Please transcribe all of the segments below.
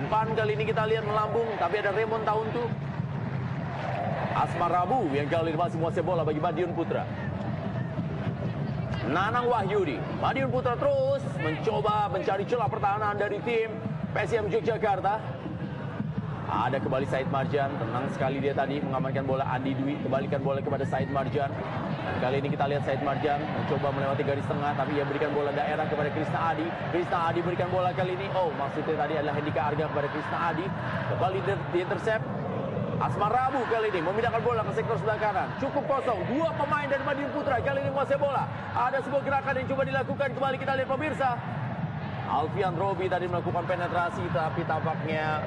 umpan kali ini kita lihat melambung, tapi ada Raymond Tauntu. Asmar Rabu yang kali ini masih menguasai bola bagi Madiun Putra. Nanang Wahyudi. Madiun Putra terus mencoba mencari celah pertahanan dari tim PSM Yogyakarta. Ada kembali Said Marjan, tenang sekali dia tadi mengamankan bola. Andi Dwi kembalikan bola kepada Said Marjan. Dan kali ini kita lihat Said Marjan mencoba melewati garis tengah, tapi ia berikan bola daerah kepada Krisna Adi. Krisna Adi berikan bola kali ini. Oh, maksudnya tadi adalah Hendika Arga kepada Krisna Adi. Kembali di intercept. Asmar Rabu kali ini memindahkan bola ke sektor sebelah kanan. Cukup kosong. Dua pemain dari Madiun Putra kali ini menguasai bola. Ada sebuah gerakan yang coba dilakukan. Kembali kita lihat pemirsa. Alfian Robi tadi melakukan penetrasi, tapi tampaknya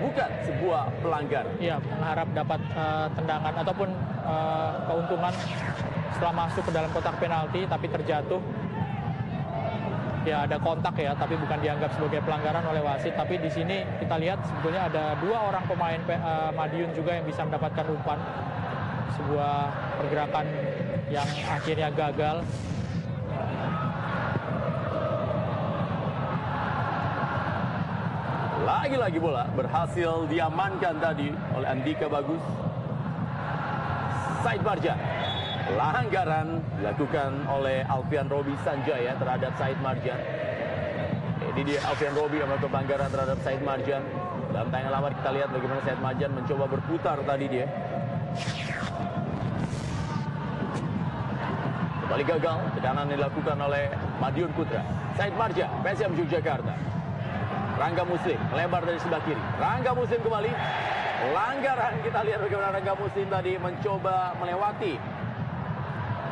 bukan sebuah pelanggar. Iya, mengharap dapat tendangan ataupun keuntungan setelah masuk ke dalam kotak penalti, tapi terjatuh. Ya, ada kontak ya, tapi bukan dianggap sebagai pelanggaran oleh wasit. Tapi di sini kita lihat sebetulnya ada dua orang pemain Madiun juga yang bisa mendapatkan umpan. Sebuah pergerakan yang akhirnya gagal. Lagi-lagi bola berhasil diamankan tadi oleh Andika Bagus. Said Marjan. Pelanggaran dilakukan oleh Alfian Robi Sanjaya terhadap Said Marjan. Ini dia Alfian Robi yang melakukan pelanggaran terhadap Said Marjan. Dalam tayangan lama kita lihat bagaimana Said Marjan mencoba berputar tadi dia. Kembali gagal, tekanan dilakukan oleh Madiun Putra. Said Marjan, PSM Yogyakarta. Rangga Muslim melebar dari sebelah kiri. Rangga Muslim kembali. Pelanggaran, kita lihat bagaimana Rangga Muslim tadi mencoba melewati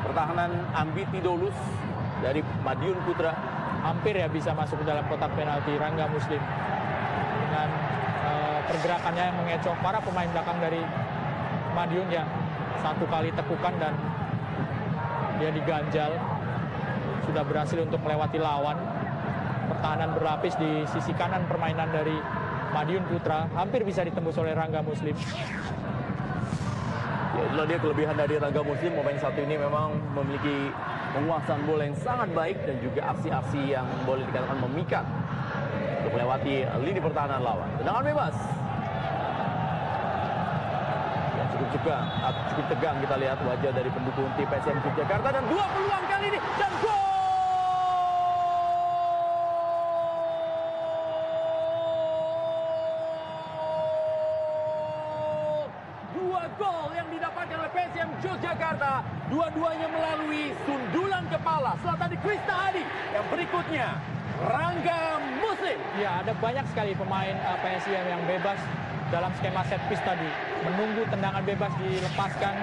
pertahanan Ambitidolus dari Madiun Putra. Hampir ya bisa masuk ke dalam kotak penalti Rangga Muslim. Dengan pergerakannya yang mengecoh para pemain belakang dari Madiun yang satu kali tekukan dan dia diganjal. Sudah berhasil untuk melewati lawan. Pertahanan berlapis di sisi kanan permainan dari Madiun Putra hampir bisa ditembus oleh Rangga Muslim. Ya, itulah dia kelebihan dari Rangga Muslim. Pemain satu ini memang memiliki penguasaan bola yang sangat baik dan juga aksi-aksi yang boleh dikatakan memikat untuk melewati lini pertahanan lawan. Tendangan bebas. Ya, cukup tegang kita lihat wajah dari pendukung tim PSM Yogyakarta dan dua peluang kali ini dan gol. Gol yang didapatkan oleh PSM Yogyakarta, dua-duanya melalui sundulan kepala. Setelah tadi Krisna Adi, yang berikutnya Rangga Muslim. Ya, ada banyak sekali pemain PSM yang bebas dalam skema set piece tadi. Menunggu tendangan bebas dilepaskan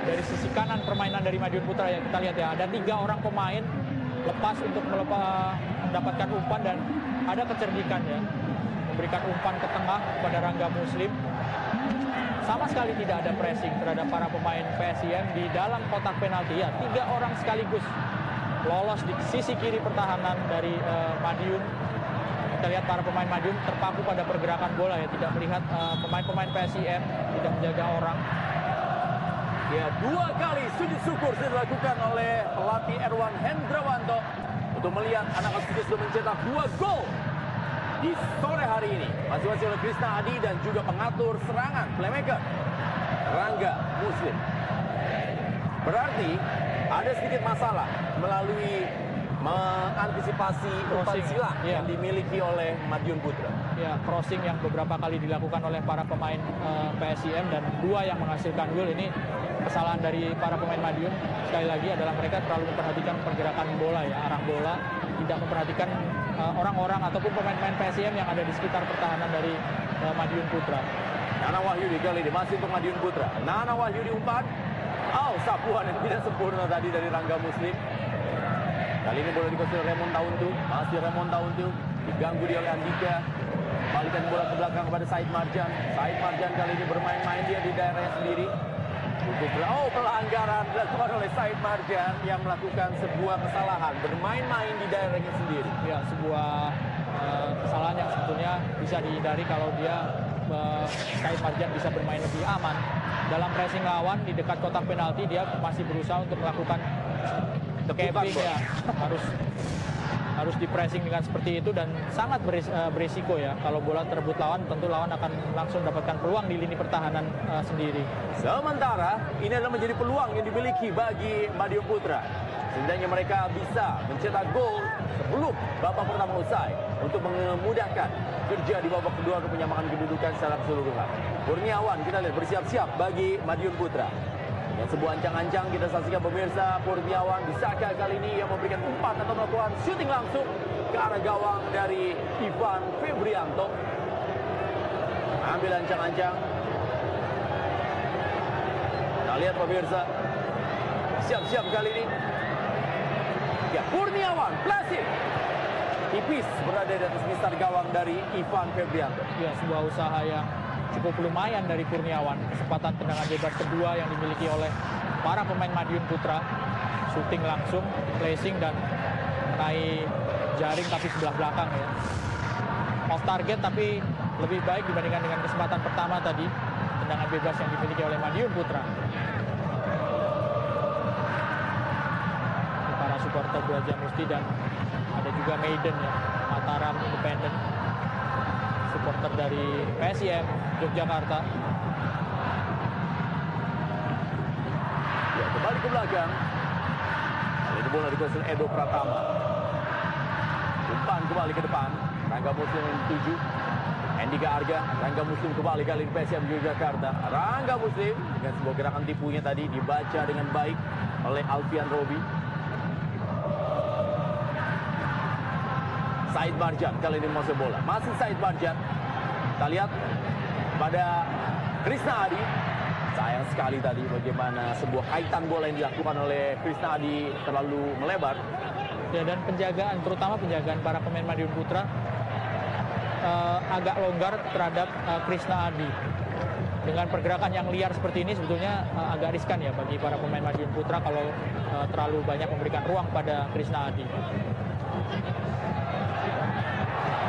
dari sisi kanan permainan dari Madiun Putra. Ya, kita lihat ya, ada 3 orang pemain lepas untuk mendapatkan umpan dan ada kecerdikan ya. Memberikan umpan ke tengah kepada Rangga Muslim. Sama sekali tidak ada pressing terhadap para pemain PSIM di dalam kotak penalti. Ya, 3 orang sekaligus lolos di sisi kiri pertahanan dari Madiun. Kita lihat para pemain Madiun terpaku pada pergerakan bola ya, tidak melihat pemain-pemain PSIM, tidak menjaga orang. Ya, 2 kali sujud syukur sudah dilakukan oleh pelatih Erwan Hendrawanto untuk melihat anak asuhnya sudah mencetak 2 gol di sore hari ini. Masing-masing oleh Krisna Adi dan juga pengatur serangan playmaker Rangga Muslim. Berarti ada sedikit masalah melalui mengantisipasi umpan silang yang dimiliki oleh Madiun Putra. Ya, crossing yang beberapa kali dilakukan oleh para pemain PSIM dan 2 yang menghasilkan gol ini kesalahan dari para pemain Madiun. Sekali lagi adalah mereka terlalu memperhatikan pergerakan bola ya, arah bola, tidak memperhatikan orang-orang ataupun pemain-pemain PSIM yang ada di sekitar pertahanan dari Madiun Putra. Nana Wahyudi kali ini masih untuk Madiun Putra. Nana Wahyudi umpan. Oh, sapuan yang tidak sempurna tadi dari Rangga Muslim. Kali ini bola dikuasai oleh Raymond Tauntu. Masih Raymond Tauntu. Diganggu dia oleh Andika. Balikan bola ke belakang kepada Said Marjan. Said Marjan kali ini bermain-main dia di daerahnya sendiri. Pelanggaran dilakukan oleh Said Marjan yang melakukan sebuah kesalahan. Bermain-main di daerahnya sendiri. Ya, sebuah kesalahan yang sebetulnya bisa dihindari kalau dia Said Marjan bisa bermain lebih aman. Dalam pressing lawan di dekat kotak penalti dia masih berusaha untuk melakukan capping ya. Harus harus di pressing dengan seperti itu dan sangat berisiko ya. Kalau bola terebut lawan, tentu lawan akan langsung dapatkan peluang di lini pertahanan sendiri. Sementara ini adalah menjadi peluang yang dimiliki bagi Madiun Putra. Setidaknya mereka bisa mencetak gol sebelum babak pertama usai untuk memudahkan kerja di babak kedua untuk menyamakan kedudukan secara keseluruhan. Kurniawan kita lihat bersiap-siap bagi Madiun Putra. Dengan sebuah ancang-ancang kita saksikan pemirsa, Kurniawan bisakah kali ini yang memberikan umpan atau melakukan syuting langsung ke arah gawang dari Ivan Febrianto. Ambil ancang-ancang. Kita lihat pemirsa, siap-siap kali ini. Ya, Kurniawan, flashing. Tipis berada di atas mistar gawang dari Ivan Febrianto. Ya, sebuah usaha yang cukup lumayan dari Kurniawan. Kesempatan tendangan bebas kedua yang dimiliki oleh para pemain Madiun Putra. Shooting langsung, placing dan mengenai jaring tapi sebelah belakang ya. Off target tapi lebih baik dibandingkan dengan kesempatan pertama tadi. Tendangan bebas yang dimiliki oleh Madiun Putra. Para supporter Braja Musti dan ada juga Maiden ya, Mataram Independent, supporter dari PSIM Yogyakarta. Ya, kembali ke belakang. Kali ini bola dikuasai Edo Pratama. Umpan kembali ke depan. Rangga Muslim yang dituju. Andika Arga, Rangga Muslim kembali kali ini PSIM Yogyakarta. Rangga Muslim dengan sebuah gerakan tipunya tadi dibaca dengan baik oleh Alfian Robi. Said Marjan kali ini menguasai bola. Masih Said Marjan. Kita lihat pada Krisna Adi. Sayang sekali tadi bagaimana sebuah kaitan bola yang dilakukan oleh Krisna Adi terlalu melebar. Ya, dan penjagaan, terutama penjagaan para pemain Madiun Putra agak longgar terhadap Krisna Adi. Dengan pergerakan yang liar seperti ini sebetulnya agak riskan ya bagi para pemain Madiun Putra kalau terlalu banyak memberikan ruang pada Krisna Adi.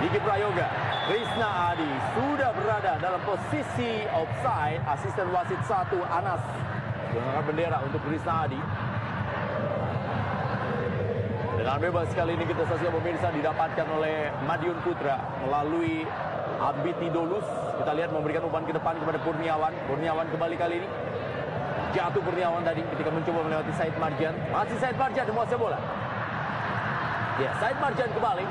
Diki Prayoga, Krisna Adi sudah berada dalam posisi offside. Asisten wasit 1 Anas mengangkat bendera untuk Krisna Adi. Dengan bebas kali ini kita saksikan pemirsa didapatkan oleh Madiun Putra melalui Abiti Dolus. Kita lihat memberikan umpan ke depan kepada Kurniawan. Kurniawan kembali kali ini. Jatuh Kurniawan tadi ketika mencoba melewati Said Marjan. Masih Said Marjan menguasai bola. Ya, Said Marjan kembali.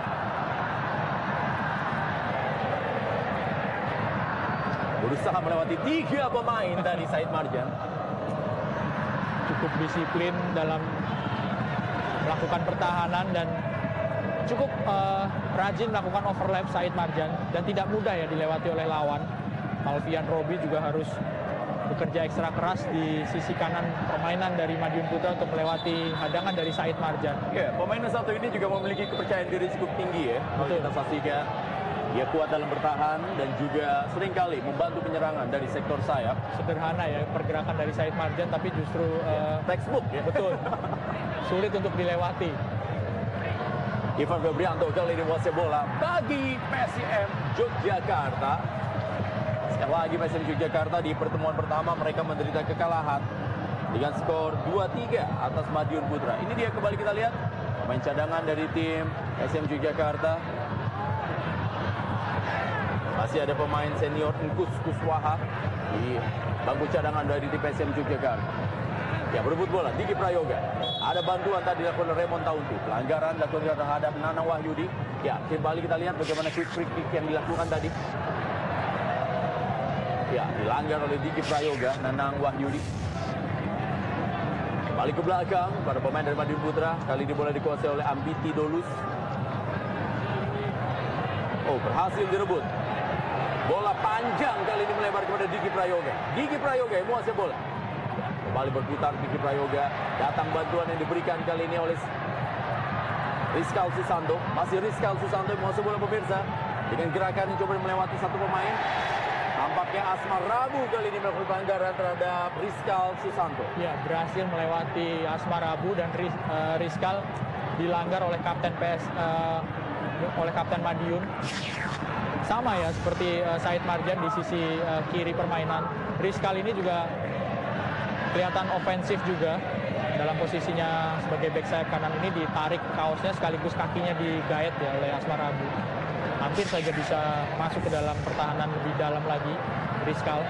Berusaha melewati 3 pemain tadi Said Marjan. Cukup disiplin dalam melakukan pertahanan dan cukup rajin melakukan overlap Said Marjan dan tidak mudah ya dilewati oleh lawan. Alfian Robi juga harus bekerja ekstra keras di sisi kanan permainan dari Madiun Putra untuk melewati hadangan dari Said Marjan. Ya, pemain yang satu ini juga memiliki kepercayaan diri cukup tinggi ya. Kalau kita saksikan, dia kuat dalam bertahan dan juga seringkali membantu penyerangan dari sektor sayap. Sederhana ya pergerakan dari Said Marjan tapi justru textbook ya. Betul. Sulit untuk dilewati. Ivan Febrianto kali ini menguasai bola bagi PSIM Yogyakarta. Sekali lagi PSIM Yogyakarta di pertemuan pertama mereka menderita kekalahan dengan skor 2-3 atas Madiun Putra. Ini dia kembali kita lihat pemain cadangan dari tim PSIM Yogyakarta. Masih ada pemain senior Engkus Kuswaha di bangku cadangan dari tim PSIM Yogyakarta. Ya, berebut bola, Diki Prayoga. Ada bantuan tadi dilakukan oleh Raymond Tauntu. Pelanggaran dilakukan terhadap Nanang Wahyudi. Ya, kembali kita lihat bagaimana quick free kick yang dilakukan tadi. Ya, dilanggar oleh Diki Prayoga, Nanang Wahyudi. Kembali ke belakang, para pemain dari Madiun Putra. Kali ini bola dikuasai oleh Ambiti Dolus. Oh, berhasil direbut. Bola panjang kali ini melebar kepada Diki Prayoga. Diki Prayoga yang menguasai bola. Kembali berputar Diki Prayoga. Datang bantuan yang diberikan kali ini oleh Rizkal Susanto. Masih Rizkal Susanto yang menguasai bola pemirsa. Dengan gerakan yang coba melewati satu pemain. Tampaknya Asmar Rabu kali ini melakukan pelanggaran terhadap Rizkal Susanto. Ya, berhasil melewati Asmar Rabu dan Rizkal dilanggar oleh kapten oleh kapten Madiun. Sama ya seperti Said Marjan di sisi kiri permainan. Rizkal ini juga kelihatan ofensif juga dalam posisinya sebagai back sayap kanan ini, ditarik kaosnya sekaligus kakinya digait ya oleh Asmar Abu. Hampir saja bisa masuk ke dalam pertahanan lebih dalam lagi Rizkal.